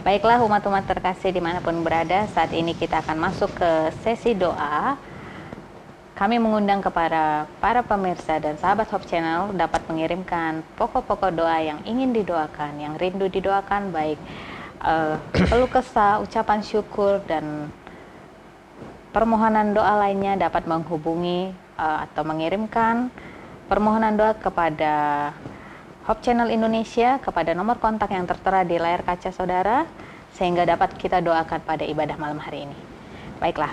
Baiklah umat-umat terkasih dimanapun berada, saat ini kita akan masuk ke sesi doa. Kami mengundang kepada para pemirsa dan sahabat Hope Channel dapat mengirimkan pokok-pokok doa yang ingin didoakan, yang rindu didoakan, baik keluh kesah, ucapan syukur, dan permohonan doa lainnya dapat menghubungi atau mengirimkan permohonan doa kepada Hope Channel Indonesia kepada nomor kontak yang tertera di layar kaca saudara, sehingga dapat kita doakan pada ibadah malam hari ini. Baiklah,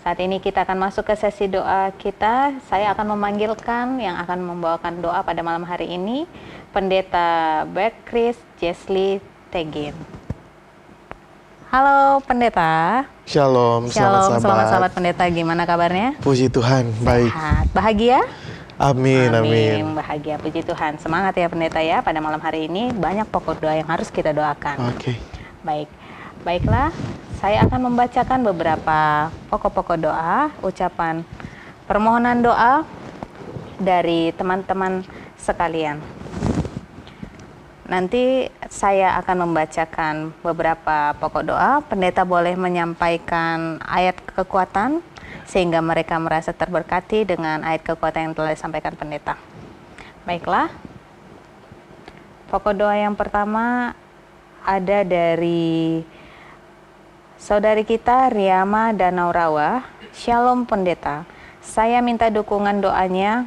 saat ini kita akan masuk ke sesi doa kita. Saya akan memanggilkan yang akan membawakan doa pada malam hari ini, Pendeta Bert Chris Jesli Tegin. Halo Pendeta. Shalom, selamat sahabat Pendeta. Gimana kabarnya? Puji Tuhan, baik. Sehat, bahagia? Amin. Bahagia, puji Tuhan. Semangat ya Pendeta ya, pada malam hari ini banyak pokok doa yang harus kita doakan. Oke. Baiklah, saya akan membacakan beberapa pokok-pokok doa, ucapan permohonan doa dari teman-teman sekalian. Nanti saya akan membacakan beberapa pokok doa, Pendeta boleh menyampaikan ayat kekuatan sehingga mereka merasa terberkati dengan ayat kekuatan yang telah disampaikan Pendeta. Baiklah, pokok doa yang pertama ada dari saudari kita Riama Danau Rawa. Shalom Pendeta, saya minta dukungan doanya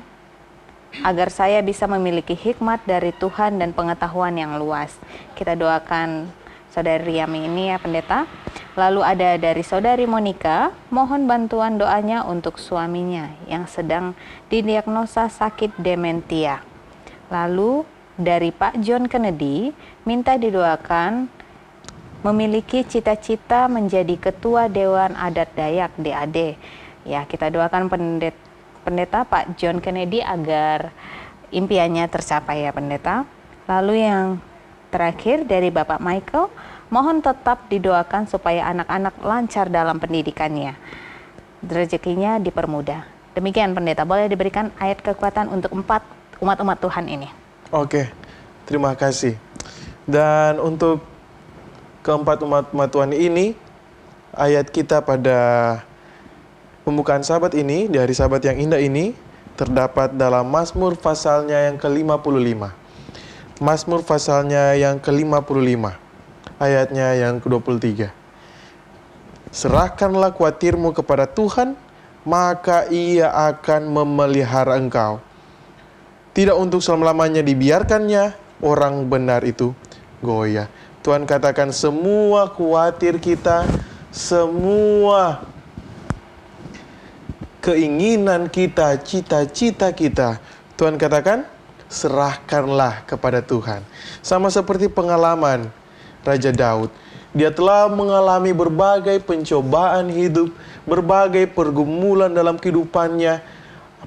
agar saya bisa memiliki hikmat dari Tuhan dan pengetahuan yang luas. Kita doakan saudari Riami ini ya Pendeta. Lalu ada dari saudari Monica, mohon bantuan doanya untuk suaminya yang sedang didiagnosa sakit dementia. Lalu dari Pak John Kennedy, minta didoakan memiliki cita-cita menjadi ketua Dewan Adat Dayak DAD. Ya, kita doakan Pendeta Pak John Kennedy agar impiannya tercapai ya Pendeta. Lalu yang terakhir dari Bapak Michael, mohon tetap didoakan supaya anak-anak lancar dalam pendidikannya, rezekinya dipermudah. Demikian Pendeta, boleh diberikan ayat kekuatan untuk 4 umat-umat Tuhan ini. Oke, terima kasih. Dan untuk keempat umat Tuhan ini, ayat kita pada pembukaan sahabat ini, dari sahabat yang indah ini, terdapat dalam Mazmur pasalnya yang ke-55. Mazmur pasalnya yang ke-55, ayatnya yang ke-23. Serahkanlah khawatirmu kepada Tuhan, maka Ia akan memelihara engkau. Tidak untuk selama-lamanya dibiarkannya orang benar itu goyah. Tuhan katakan semua khawatir kita, semua keinginan kita, cita-cita kita, Tuhan katakan serahkanlah kepada Tuhan. Sama seperti pengalaman Raja Daud. Dia telah mengalami berbagai pencobaan hidup, berbagai pergumulan dalam kehidupannya,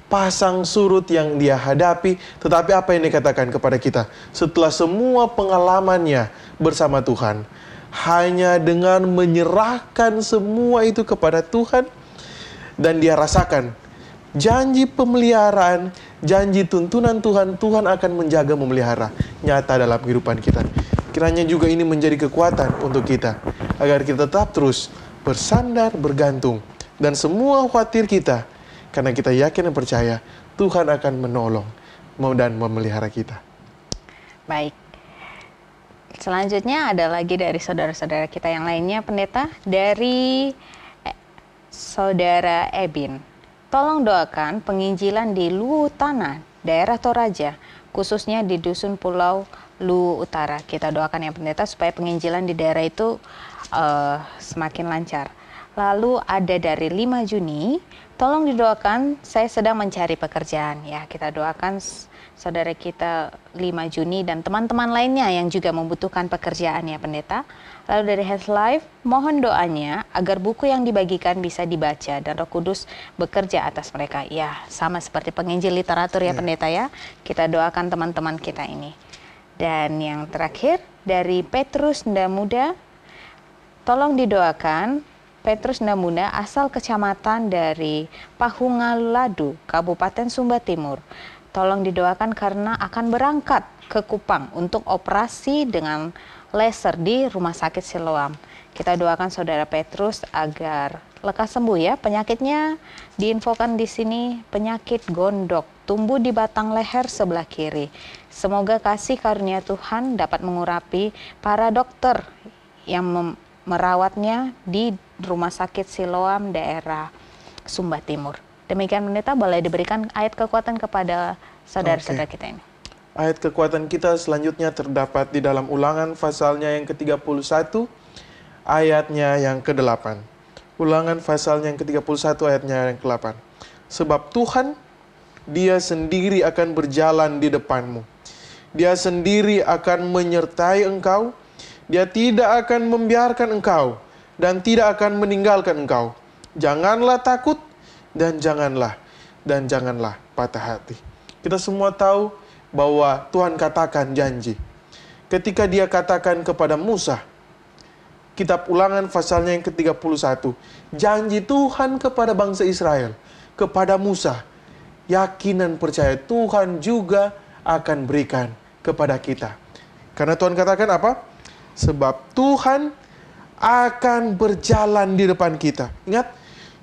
pasang surut yang dia hadapi. Tetapi apa yang dikatakan kepada kita? Setelah semua pengalamannya bersama Tuhan, hanya dengan menyerahkan semua itu kepada Tuhan, dan dia rasakan janji pemeliharaan, janji tuntunan Tuhan, Tuhan akan menjaga memelihara nyata dalam kehidupan kita. Kiranya juga ini menjadi kekuatan untuk kita, agar kita tetap terus bersandar, bergantung, dan semua khawatir kita, karena kita yakin dan percaya Tuhan akan menolong dan memelihara kita. Baik. Selanjutnya ada lagi dari saudara-saudara kita yang lainnya, Pendeta, dari Saudara Ebin. Tolong doakan penginjilan di Luwu Tanah, daerah Toraja, khususnya di Dusun Pulau Luwu Utara. Kita doakan ya Pendeta supaya penginjilan di daerah itu semakin lancar. Lalu ada dari 5 Juni, tolong didoakan saya sedang mencari pekerjaan. Ya, kita doakan saudara kita 5 Juni dan teman-teman lainnya yang juga membutuhkan pekerjaan ya Pendeta. Lalu dari Health Life, mohon doanya agar buku yang dibagikan bisa dibaca dan Roh Kudus bekerja atas mereka. Ya, sama seperti penginjil literatur ya Pendeta ya. Kita doakan teman-teman kita ini. Dan yang terakhir dari Petrus Ndamuda, tolong didoakan Petrus Ndamuda asal kecamatan dari Pahungaladu, Kabupaten Sumba Timur. Tolong didoakan karena akan berangkat ke Kupang untuk operasi dengan laser di Rumah Sakit Siloam. Kita doakan Saudara Petrus agar lekas sembuh ya. Penyakitnya diinfokan di sini penyakit gondok, tumbuh di batang leher sebelah kiri. Semoga kasih karunia Tuhan dapat mengurapi para dokter yang merawatnya di Rumah Sakit Siloam daerah Sumba Timur. Demikian pendeta, boleh diberikan ayat kekuatan kepada saudara-saudara kita ini. Ayat kekuatan kita selanjutnya terdapat di dalam Ulangan pasalnya yang ke-31, ayatnya yang ke-8. Ulangan pasalnya yang ke-31, ayatnya yang ke-8. Sebab Tuhan, Dia sendiri akan berjalan di depanmu. Dia sendiri akan menyertai engkau. Dia tidak akan membiarkan engkau dan tidak akan meninggalkan engkau. Janganlah takut dan janganlah patah hati. Kita semua tahu bahwa Tuhan katakan janji. Ketika Dia katakan kepada Musa, kitab Ulangan pasalnya yang ke-31, janji Tuhan kepada bangsa Israel, kepada Musa, yakin dan percaya Tuhan juga akan berikan kepada kita. Karena Tuhan katakan apa? Sebab Tuhan akan berjalan di depan kita. Ingat,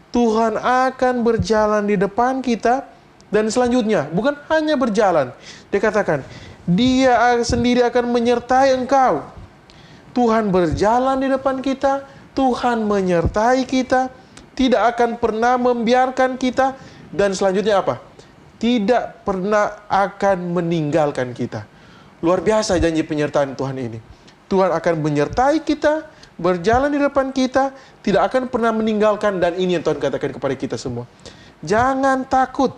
Tuhan akan berjalan di depan kita. Dan selanjutnya, bukan hanya berjalan. Dia katakan, Dia sendiri akan menyertai engkau. Tuhan berjalan di depan kita, Tuhan menyertai kita, tidak akan pernah membiarkan kita, dan selanjutnya apa? Tidak pernah akan meninggalkan kita. Luar biasa janji penyertaan Tuhan ini. Tuhan akan menyertai kita, berjalan di depan kita, tidak akan pernah meninggalkan, dan ini yang Tuhan katakan kepada kita semua. Jangan takut,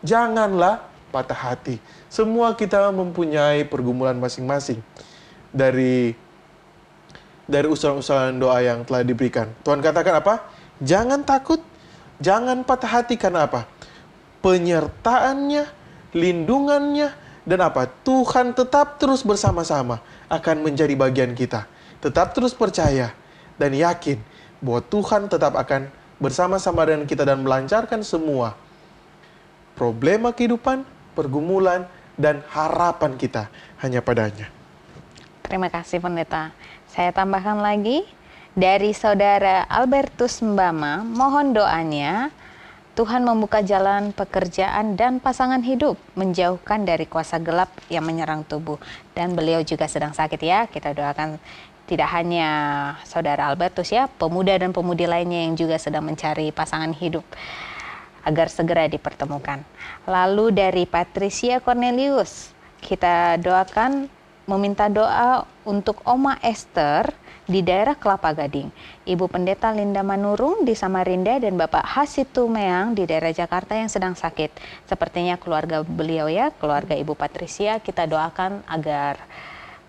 janganlah patah hati. Semua kita mempunyai pergumulan masing-masing dari usulan-usulan doa yang telah diberikan. Tuhan katakan apa? Jangan takut, jangan patah hati. Karena apa? Penyertaannya, lindungannya, dan apa? Tuhan tetap terus bersama-sama akan menjadi bagian kita. Tetap terus percaya dan yakin bahwa Tuhan tetap akan bersama-sama dengan kita dan melancarkan semua problema kehidupan, pergumulan, dan harapan kita hanya padanya. Terima kasih pendeta. Saya tambahkan lagi dari saudara Albertus Mbama, mohon doanya Tuhan membuka jalan pekerjaan dan pasangan hidup, menjauhkan dari kuasa gelap yang menyerang tubuh. Dan beliau juga sedang sakit ya, kita doakan tidak hanya saudara Albertus ya, pemuda dan pemudi lainnya yang juga sedang mencari pasangan hidup, agar segera dipertemukan. Lalu dari Patricia Cornelius, kita doakan meminta doa untuk Oma Esther di daerah Kelapa Gading, Ibu Pendeta Linda Manurung di Samarinda, dan Bapak Hasitu Meang di daerah Jakarta yang sedang sakit. Sepertinya keluarga beliau ya, keluarga Ibu Patricia, kita doakan agar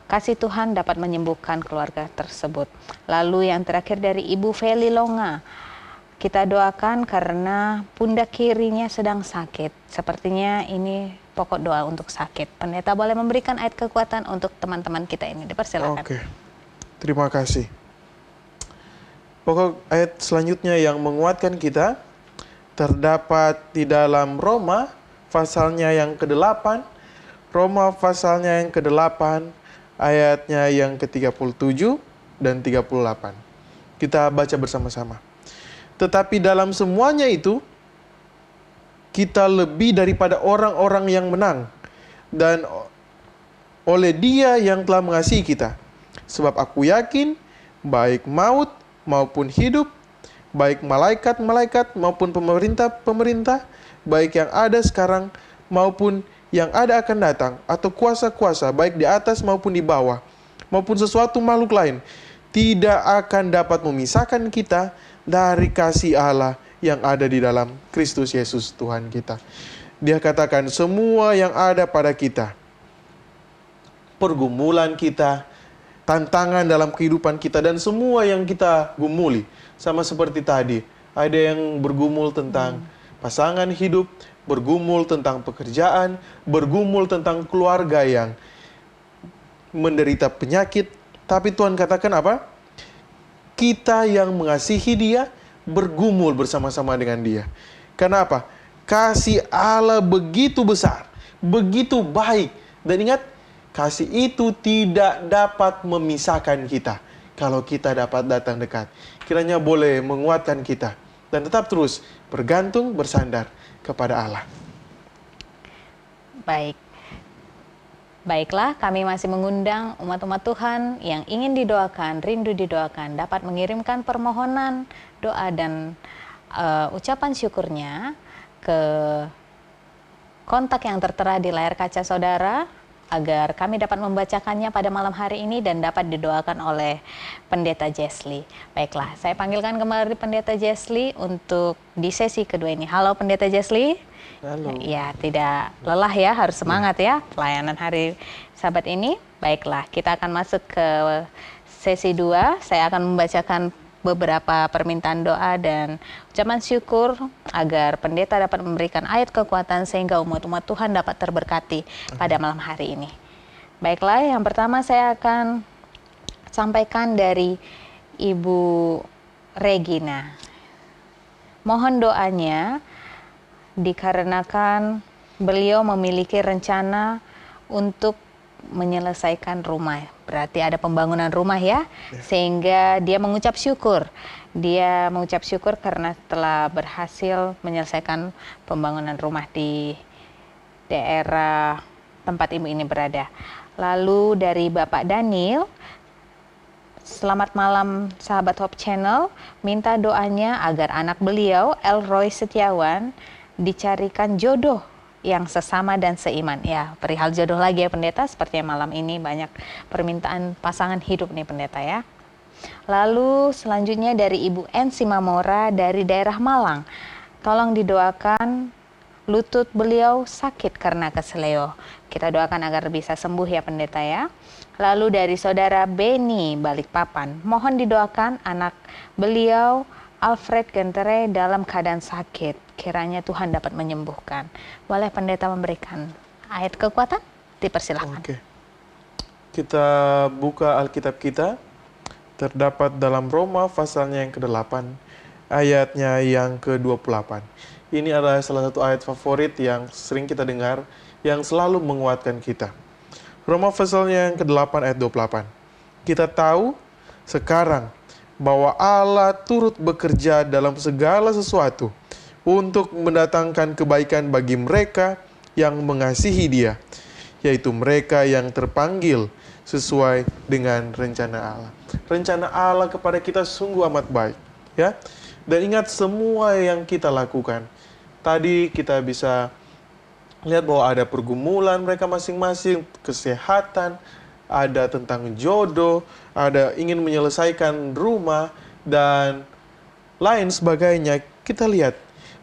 kasih Tuhan dapat menyembuhkan keluarga tersebut. Lalu yang terakhir dari Ibu Feli Longa, kita doakan karena pundak kirinya sedang sakit. Sepertinya ini pokok doa untuk sakit. Pendeta boleh memberikan ayat kekuatan untuk teman-teman kita ini. Dipersilakan. Oke, terima kasih. Pokok ayat selanjutnya yang menguatkan kita terdapat di dalam Roma pasalnya yang ke-8. Roma pasalnya yang ke-8, ayatnya yang ke-37 dan 38. Kita baca bersama-sama. Tetapi dalam semuanya itu, kita lebih daripada orang-orang yang menang, dan oleh Dia yang telah mengasihi kita. Sebab aku yakin, baik maut maupun hidup, baik malaikat-malaikat maupun pemerintah-pemerintah, baik yang ada sekarang maupun yang ada akan datang, atau kuasa-kuasa, baik di atas maupun di bawah, maupun sesuatu makhluk lain, tidak akan dapat memisahkan kita dari kasih Allah yang ada di dalam Kristus Yesus Tuhan kita. Dia katakan semua yang ada pada kita, pergumulan kita, tantangan dalam kehidupan kita, dan semua yang kita gumuli, sama seperti tadi, ada yang bergumul tentang pasangan hidup, bergumul tentang pekerjaan, bergumul tentang keluarga yang menderita penyakit. Tapi Tuhan katakan apa? Kita yang mengasihi Dia bergumul bersama-sama dengan Dia. Karena apa? Kasih Allah begitu besar, begitu baik. Dan ingat, Kasih itu tidak dapat memisahkan kita kalau kita dapat datang dekat. Kiranya boleh menguatkan kita dan tetap terus bergantung, bersandar kepada Allah. Baik. Baiklah, kami masih mengundang umat-umat Tuhan yang ingin didoakan, rindu didoakan, dapat mengirimkan permohonan, doa, dan ucapan syukurnya ke kontak yang tertera di layar kaca saudara, agar kami dapat membacakannya pada malam hari ini dan dapat didoakan oleh Pendeta Jesli. Baiklah, saya panggilkan kembali Pendeta Jesli untuk di sesi kedua ini. Halo Pendeta Jesli. Halo. Ya, tidak lelah ya, harus semangat ya pelayanan hari Sabat ini. Baiklah, kita akan masuk ke sesi 2. Saya akan membacakan beberapa permintaan doa dan ucapan syukur agar pendeta dapat memberikan ayat kekuatan sehingga umat-umat Tuhan dapat terberkati pada malam hari ini. Baiklah, yang pertama saya akan sampaikan dari Ibu Regina. Mohon doanya dikarenakan beliau memiliki rencana untuk menyelesaikan rumah. Berarti ada pembangunan rumah ya. Sehingga dia mengucap syukur. Dia mengucap syukur karena telah berhasil menyelesaikan pembangunan rumah di daerah tempat ibu ini berada. Lalu dari Bapak Daniel, selamat malam sahabat Hope Channel, minta doanya agar anak beliau, Elroy Setiawan, dicarikan jodoh yang sesama dan seiman. Ya, perihal jodoh lagi ya pendeta, seperti malam ini banyak permintaan pasangan hidup nih pendeta ya. Lalu selanjutnya dari Ibu N. Simamora dari daerah Malang. Tolong didoakan, lutut beliau sakit karena keseleo. Kita doakan agar bisa sembuh ya pendeta ya. Lalu dari saudara Beni Balikpapan, mohon didoakan anak beliau Alfred Gentere dalam keadaan sakit. Kiranya Tuhan dapat menyembuhkan. Boleh pendeta memberikan ayat kekuatan? Dipersilakan. Oke. Kita buka Alkitab kita. Terdapat dalam Roma pasalnya yang ke-8, ayatnya yang ke-28. Ini adalah salah satu ayat favorit yang sering kita dengar, yang selalu menguatkan kita. Roma pasalnya yang ke-8 ayat 28. Kita tahu sekarang bahwa Allah turut bekerja dalam segala sesuatu untuk mendatangkan kebaikan bagi mereka yang mengasihi Dia, yaitu mereka yang terpanggil sesuai dengan rencana Allah. Rencana Allah kepada kita sungguh amat baik, ya. Dan ingat semua yang kita lakukan. Tadi kita bisa lihat bahwa ada pergumulan mereka masing-masing, kesehatan, ada tentang jodoh, ada ingin menyelesaikan rumah, dan lain sebagainya. Kita lihat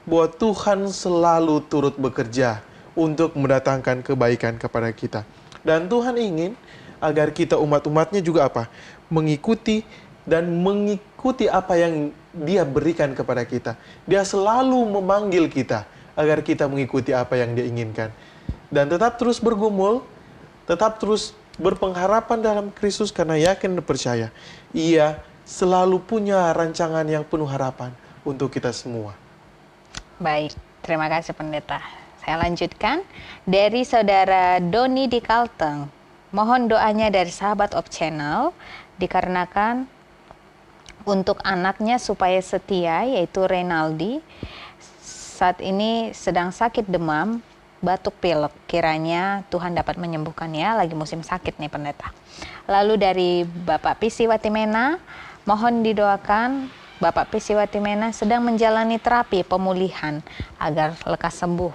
bahwa Tuhan selalu turut bekerja untuk mendatangkan kebaikan kepada kita. Dan Tuhan ingin agar kita umat-umatnya juga apa? Mengikuti apa yang Dia berikan kepada kita. Dia selalu memanggil kita agar kita mengikuti apa yang Dia inginkan. Dan tetap terus bergumul, tetap terus berpengharapan dalam Kristus karena yakin dan percaya. Ia selalu punya rancangan yang penuh harapan untuk kita semua. Baik, terima kasih pendeta. Saya lanjutkan dari saudara Doni di Kalteng. Mohon doanya dari sahabat Hope Channel dikarenakan untuk anaknya supaya setia, yaitu Renaldi. Saat ini sedang sakit demam, batuk pilek. Kiranya Tuhan dapat menyembuhkan ya, lagi musim sakit nih pendeta. Lalu dari Bapak Pisi Watimena, mohon didoakan Bapak Pisi Watimena sedang menjalani terapi pemulihan agar lekas sembuh.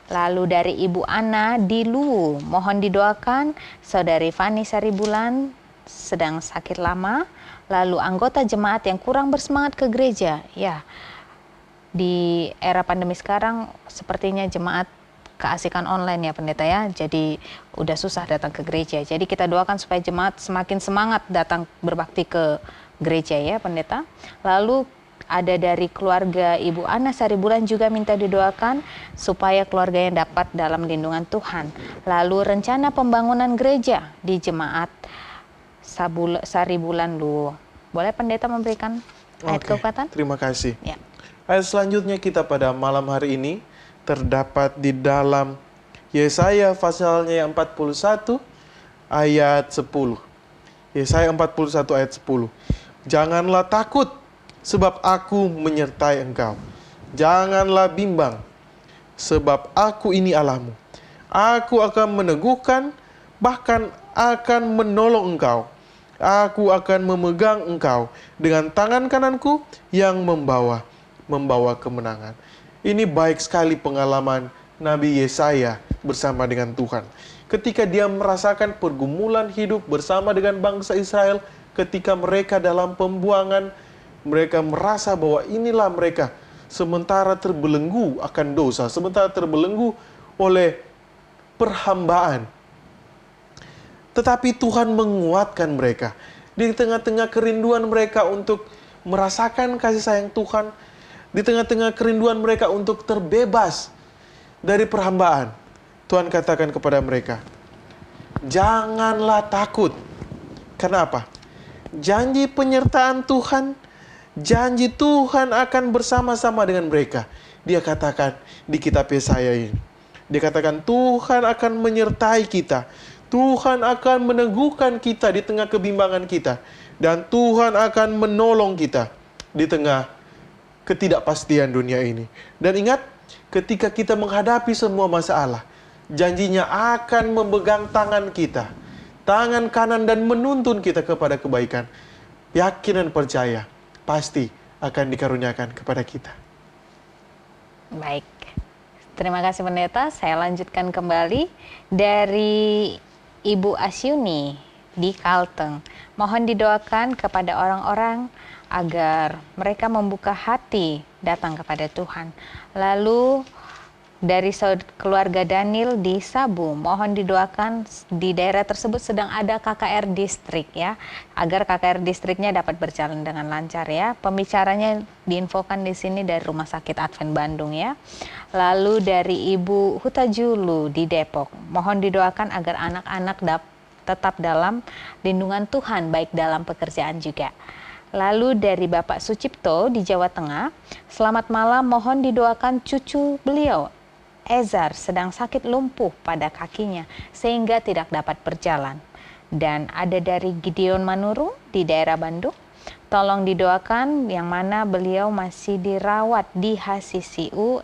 Lalu dari Ibu Ana di Luwu, mohon didoakan Saudari Fani Saribulan sedang sakit lama. Lalu anggota jemaat yang kurang bersemangat ke gereja. Ya, di era pandemi sekarang sepertinya jemaat keasikan online ya pendeta ya. Jadi udah susah datang ke gereja. Jadi kita doakan supaya jemaat semakin semangat datang berbakti ke gereja ya pendeta. Lalu ada dari keluarga Ibu Ana Saribulan juga minta didoakan supaya keluarganya dapat dalam lindungan Tuhan. Lalu rencana pembangunan gereja di jemaat Saribulan Luwu. Boleh pendeta memberikan ayat kekuatan? Terima kasih. Ya. Ayat selanjutnya kita pada malam hari ini terdapat di dalam Yesaya pasalnya yang 41 ayat 10. Yesaya 41 ayat 10. Janganlah takut, sebab aku menyertai engkau. Janganlah bimbang, sebab aku ini Allahmu. Aku akan meneguhkan, bahkan akan menolong engkau. Aku akan memegang engkau dengan tangan kananku yang membawa kemenangan. Ini baik sekali pengalaman Nabi Yesaya bersama dengan Tuhan. Ketika dia merasakan pergumulan hidup bersama dengan bangsa Israel, ketika mereka dalam pembuangan, mereka merasa bahwa inilah mereka sementara terbelenggu akan dosa, sementara terbelenggu oleh perhambaan. Tetapi Tuhan menguatkan mereka. Di tengah-tengah kerinduan mereka untuk merasakan kasih sayang Tuhan, di tengah-tengah kerinduan mereka untuk terbebas dari perhambaan, Tuhan katakan kepada mereka, janganlah takut. Kenapa? Janji penyertaan Tuhan, janji Tuhan akan bersama-sama dengan mereka. Dia katakan di kitab Yesaya ini, dia katakan Tuhan akan menyertai kita. Tuhan akan meneguhkan kita di tengah kebimbangan kita. Dan Tuhan akan menolong kita di tengah ketidakpastian dunia ini. Dan ingat, ketika kita menghadapi semua masalah, janjinya akan memegang tangan kita, tangan kanan, dan menuntun kita kepada kebaikan. Yakin dan percaya, pasti akan dikaruniakan kepada kita. Baik, terima kasih Pendeta. Saya lanjutkan kembali dari Ibu Asyuni di Kalteng. Mohon didoakan kepada orang-orang agar mereka membuka hati datang kepada Tuhan. Lalu dari keluarga Daniel di Sabu, mohon didoakan di daerah tersebut sedang ada KKR distrik ya, agar KKR distriknya dapat berjalan dengan lancar ya. Pembicaranya diinfokan di sini dari Rumah Sakit Advent Bandung ya. Lalu dari Ibu Hutajulu di Depok, mohon didoakan agar anak-anak tetap dalam lindungan Tuhan, baik dalam pekerjaan juga. Lalu dari Bapak Sucipto di Jawa Tengah, selamat malam, mohon didoakan cucu beliau, Ezar, sedang sakit lumpuh pada kakinya sehingga tidak dapat berjalan. Dan ada dari Gideon Manuru di daerah Bandung, tolong didoakan yang mana beliau masih dirawat di HCCU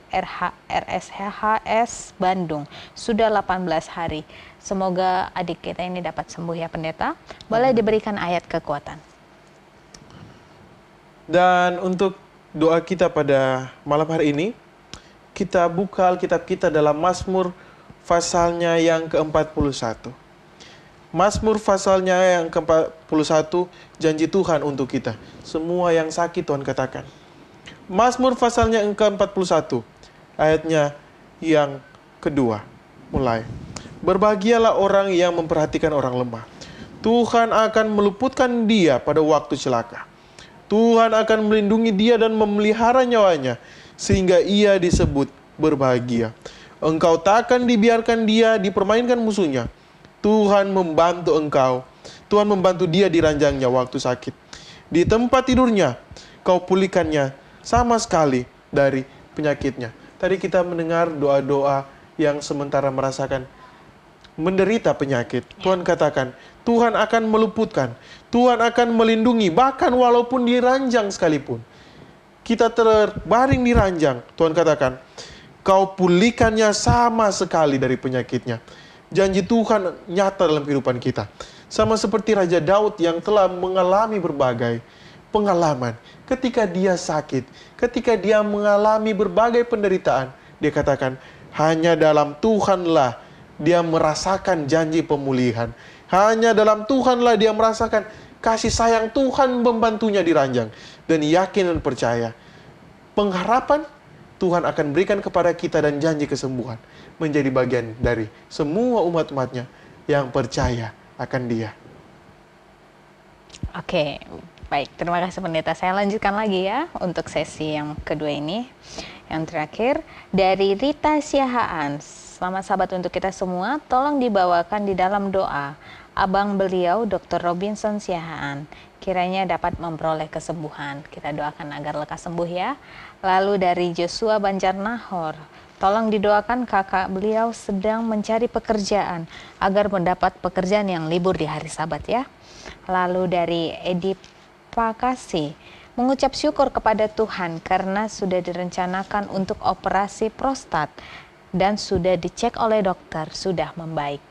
RSHS Bandung sudah 18 hari. Semoga adik kita ini dapat sembuh ya Pendeta. Boleh diberikan ayat kekuatan. Dan untuk doa kita pada malam hari ini, kita buka Alkitab kita dalam Mazmur pasalnya yang ke-41. Mazmur pasalnya yang ke-41, janji Tuhan untuk kita. Semua yang sakit Tuhan katakan. Mazmur pasalnya yang ke-41, ayatnya yang kedua. Mulai. Berbahagialah orang yang memperhatikan orang lemah. Tuhan akan meluputkan dia pada waktu celaka. Tuhan akan melindungi dia dan memelihara nyawanya, sehingga ia disebut berbahagia. Engkau takkan dibiarkan dia dipermainkan musuhnya. Tuhan membantu engkau. Tuhan membantu dia di ranjangnya waktu sakit. Di tempat tidurnya, kau pulihkannya sama sekali dari penyakitnya. Tadi kita mendengar doa-doa yang sementara merasakan menderita penyakit. Tuhan katakan, Tuhan akan meluputkan. Tuhan akan melindungi, bahkan walaupun di ranjang sekalipun. Kita terbaring di ranjang, Tuhan katakan, kau pulihkannya sama sekali dari penyakitnya. Janji Tuhan nyata dalam kehidupan kita. Sama seperti Raja Daud yang telah mengalami berbagai pengalaman. Ketika dia sakit, ketika dia mengalami berbagai penderitaan, dia katakan, hanya dalam Tuhanlah dia merasakan janji pemulihan. Hanya dalam Tuhanlah dia merasakan kasih sayang Tuhan membantunya di ranjang. Dan yakin dan percaya, pengharapan Tuhan akan berikan kepada kita dan janji kesembuhan menjadi bagian dari semua umat-umatnya yang percaya akan dia. Oke, baik. Terima kasih Pendeta. Saya lanjutkan lagi ya untuk sesi yang kedua ini. Yang terakhir, dari Rita Siahaan. Selamat sahabat untuk kita semua, tolong dibawakan di dalam doa abang beliau Dr. Robinson Siahaan, kiranya dapat memperoleh kesembuhan. Kita doakan agar lekas sembuh ya. Lalu dari Joshua Banjarnahor, Tolong didoakan kakak beliau sedang mencari pekerjaan agar mendapat pekerjaan yang libur di hari Sabat ya. Lalu dari Edi Pakasi, mengucap syukur kepada Tuhan karena sudah direncanakan untuk operasi prostat dan sudah dicek oleh dokter, sudah membaik.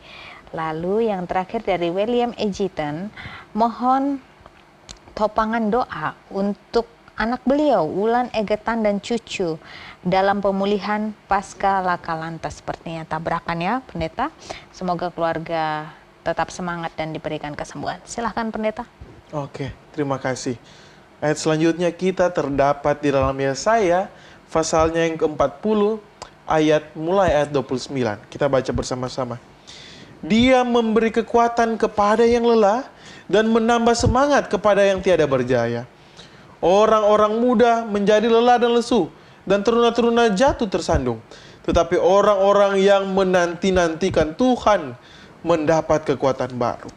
Lalu yang terakhir dari William Ejiton, mohon topangan doa untuk anak beliau, Wulan Egetan dan cucu dalam pemulihan pasca laka lantas. Sepertinya tabrakan ya pendeta. Semoga keluarga tetap semangat dan diberikan kesembuhan. Silahkan pendeta. Oke, terima kasih. Ayat selanjutnya kita terdapat di dalam Yesaya, pasalnya yang ke-40, mulai ayat 29. Kita baca bersama-sama. Dia memberi kekuatan kepada yang lelah dan menambah semangat kepada yang tiada berjaya. Orang-orang muda menjadi lelah dan lesu, dan teruna-teruna jatuh tersandung. Tetapi orang-orang yang menanti-nantikan Tuhan mendapat kekuatan baru.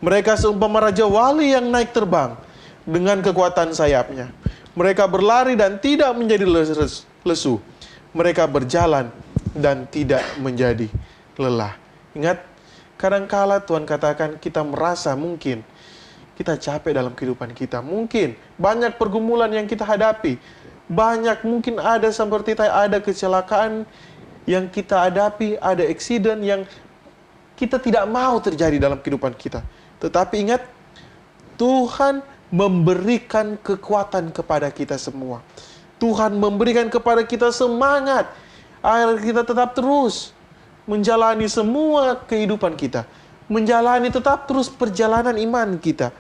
Mereka seumpama Raja Wali yang naik terbang dengan kekuatan sayapnya. Mereka berlari dan tidak menjadi lesu. Mereka berjalan dan tidak menjadi lelah. Ingat, kadangkala Tuhan katakan kita merasa mungkin kita capek dalam kehidupan kita. Mungkin banyak pergumulan yang kita hadapi. Banyak mungkin ada seperti ada kecelakaan yang kita hadapi, ada eksiden yang kita tidak mau terjadi dalam kehidupan kita. Tetapi ingat, Tuhan memberikan kekuatan kepada kita semua. Tuhan memberikan kepada kita semangat agar kita tetap terus menjalani semua kehidupan kita. Menjalani tetap terus perjalanan iman kita.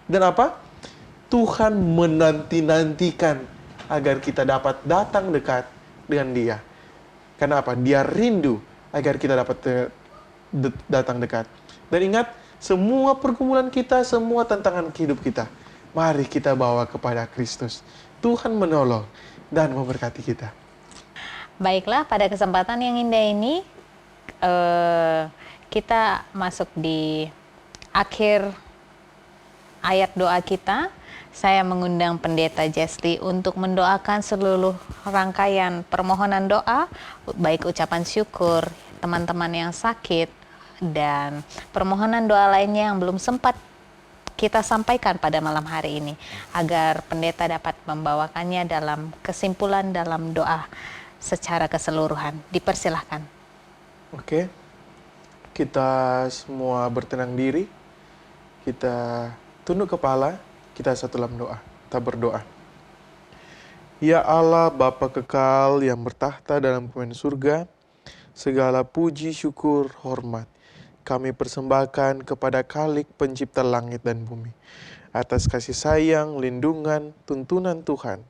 Dan apa? Tuhan menanti-nantikan agar kita dapat datang dekat dengan Dia. Karena apa? Dia rindu agar kita dapat datang dekat. Dan ingat, semua pergumulan kita, semua tantangan hidup kita, mari kita bawa kepada Kristus. Tuhan menolong dan memberkati kita. Baiklah, pada kesempatan yang indah ini, kita masuk di akhir ayat doa kita. Saya mengundang Pendeta Jesty untuk mendoakan seluruh rangkaian permohonan doa, baik ucapan syukur, teman-teman yang sakit, dan permohonan doa lainnya yang belum sempat kita sampaikan pada malam hari ini, agar pendeta dapat membawakannya dalam kesimpulan dalam doa secara keseluruhan. Dipersilahkan. Oke. Kita semua bertenang diri, kita tunduk kepala, kita satu dalam doa. Kita berdoa. Ya Allah, Bapa kekal yang bertahta dalam kerajaan surga, segala puji, syukur, hormat kami persembahkan kepada Khalik pencipta langit dan bumi, atas kasih sayang, lindungan, tuntunan Tuhan,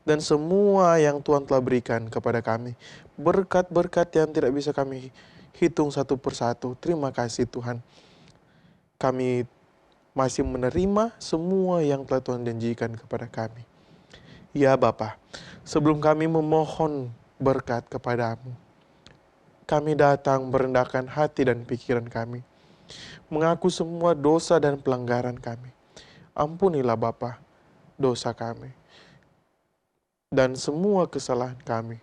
dan semua yang Tuhan telah berikan kepada kami. Berkat-berkat yang tidak bisa kami hitung satu persatu. Terima kasih Tuhan. Kami masih menerima semua yang telah Tuhan janjikan kepada kami. Ya Bapa, sebelum kami memohon berkat kepadamu, kami datang merendahkan hati dan pikiran kami, mengaku semua dosa dan pelanggaran kami. Ampunilah Bapa dosa kami dan semua kesalahan kami,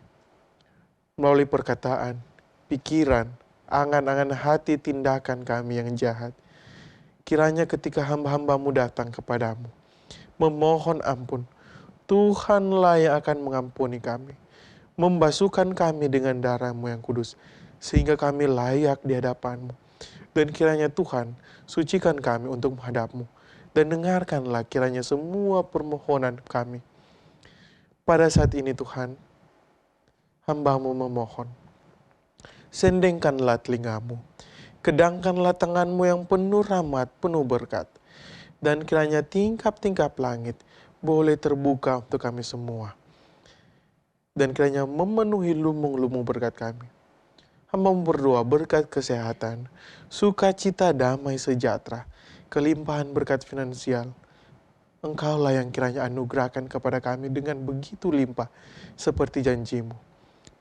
melalui perkataan, pikiran, angan-angan hati, tindakan kami yang jahat. Kiranya ketika hamba-hambamu datang kepadamu, memohon ampun, Tuhanlah yang akan mengampuni kami, membasuhkan kami dengan darah-Mu yang kudus, sehingga kami layak di hadapan-Mu. Dan kiranya Tuhan, sucikan kami untuk menghadap-Mu, dan dengarkanlah kiranya semua permohonan kami. Pada saat ini Tuhan, hamba-Mu memohon, sendengkanlah telinga-Mu, kedangkanlah tangan-Mu yang penuh rahmat, penuh berkat, dan kiranya tingkap-tingkap langit boleh terbuka untuk kami semua, dan kiranya memenuhi lumung-lumung berkat kami. Hamba berdoa berkat kesehatan, sukacita, damai sejahtera, kelimpahan berkat finansial. Engkaulah yang kiranya anugerahkan kepada kami dengan begitu limpah seperti janji-Mu.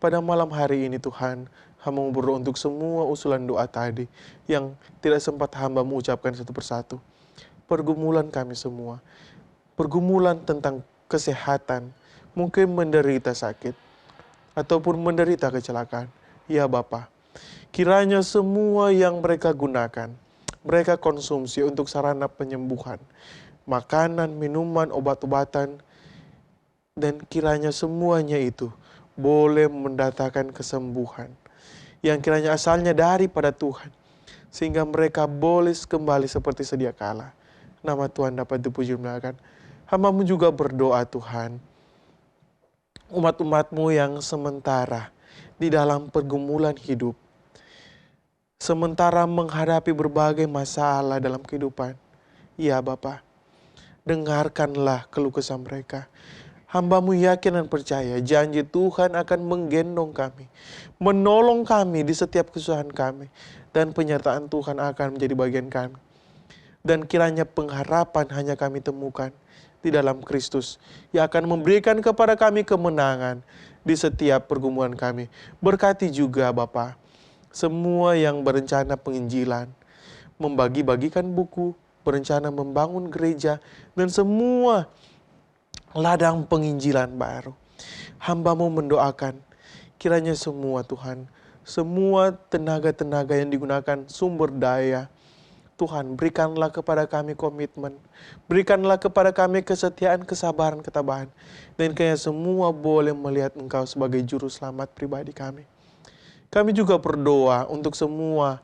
Pada malam hari ini Tuhan, hamba berdoa untuk semua usulan doa tadi yang tidak sempat hamba mengucapkan satu persatu. Pergumulan kami semua, pergumulan tentang kesehatan, mungkin menderita sakit, ataupun menderita kecelakaan. Ya Bapa, kiranya semua yang mereka gunakan, mereka konsumsi untuk sarana penyembuhan, makanan, minuman, obat-obatan, dan kiranya semuanya itu boleh mendatangkan kesembuhan yang kiranya asalnya daripada Tuhan, sehingga mereka boleh kembali seperti sedia kala. Nama Tuhan dapat dipuji dimuliakan. Hamba-Mu juga berdoa Tuhan, umat-umat-Mu yang sementara di dalam pergumulan hidup, sementara menghadapi berbagai masalah dalam kehidupan. Ya Bapa, dengarkanlah keluh kesah mereka. Hamba-Mu yakin dan percaya janji Tuhan akan menggendong kami, menolong kami di setiap kesusahan kami, dan penyertaan Tuhan akan menjadi bagian kami. Dan kiranya pengharapan hanya kami temukan di dalam Kristus yang akan memberikan kepada kami kemenangan di setiap pergumulan kami. Berkati juga Bapa semua yang berencana penginjilan, membagi-bagikan buku, berencana membangun gereja, dan semua ladang penginjilan baru. Hamba-Mu mendoakan kiranya semua Tuhan, semua tenaga-tenaga yang digunakan, sumber daya, Tuhan berikanlah kepada kami komitmen, berikanlah kepada kami kesetiaan, kesabaran, ketabahan, dan kiranya semua boleh melihat Engkau sebagai juru selamat pribadi kami. Kami juga berdoa untuk semua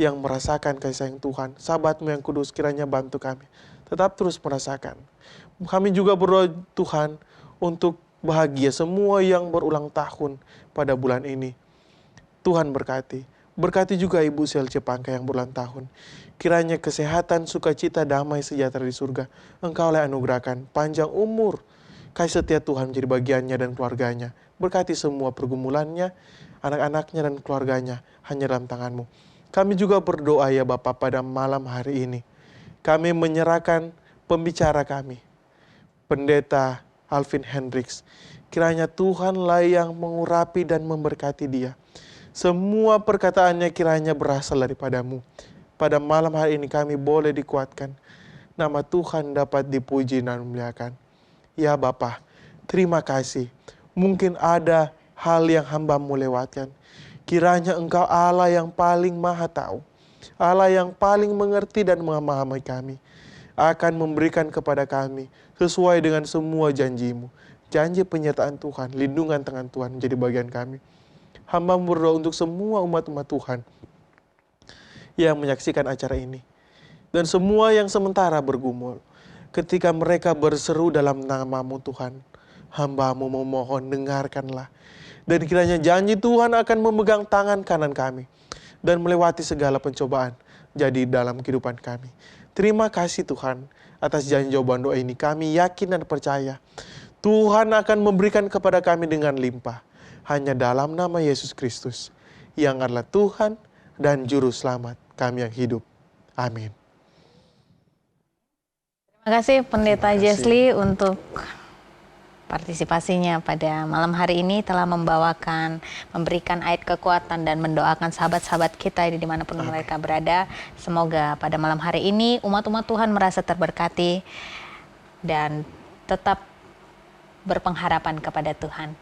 yang merasakan kasih sayang Tuhan, sahabat-Mu yang kudus, kiranya bantu kami tetap terus merasakan. Kami juga berdoa Tuhan untuk bahagia semua yang berulang tahun pada bulan ini. Tuhan berkati. Berkati juga Ibu Sel Cepangka yang berulang tahun. Kiranya kesehatan, sukacita, damai, sejahtera di surga Engkau oleh anugerahkan. Panjang umur, kasih setia Tuhan menjadi bagiannya dan keluarganya. Berkati semua pergumulannya, anak-anaknya dan keluarganya hanya dalam tangan-Mu. Kami juga berdoa ya Bapa pada malam hari ini. Kami menyerahkan pembicara kami, Pendeta Alvin Hendricks. Kiranya Tuhanlah yang mengurapi dan memberkati dia. Semua perkataannya kiranya berasal daripada-Mu. Pada malam hari ini kami boleh dikuatkan. Nama Tuhan dapat dipuji dan dimuliakan. Ya Bapa, terima kasih. Mungkin ada hal yang hamba-Mu lewatkan. Kiranya Engkau Allah yang paling maha tahu, Allah yang paling mengerti dan memahami kami, akan memberikan kepada kami sesuai dengan semua janji-Mu. Janji penyertaan Tuhan, lindungan tangan Tuhan menjadi bagian kami. Hamba berdoa untuk semua umat-umat Tuhan yang menyaksikan acara ini. Dan semua yang sementara bergumul. Ketika mereka berseru dalam nama-Mu Tuhan, hamba-Mu memohon dengarkanlah. Dan kiranya janji Tuhan akan memegang tangan kanan kami dan melewati segala pencobaan jadi dalam kehidupan kami. Terima kasih Tuhan atas janji jawaban doa ini. Kami yakin dan percaya Tuhan akan memberikan kepada kami dengan limpah. Hanya dalam nama Yesus Kristus yang adalah Tuhan dan Juru Selamat kami yang hidup. Amin. Terima kasih Pendeta Jesli untuk partisipasinya pada malam hari ini, telah memberikan ayat kekuatan dan mendoakan sahabat-sahabat kita di dimanapun mereka berada. Semoga pada malam hari ini umat-umat Tuhan merasa terberkati dan tetap berpengharapan kepada Tuhan.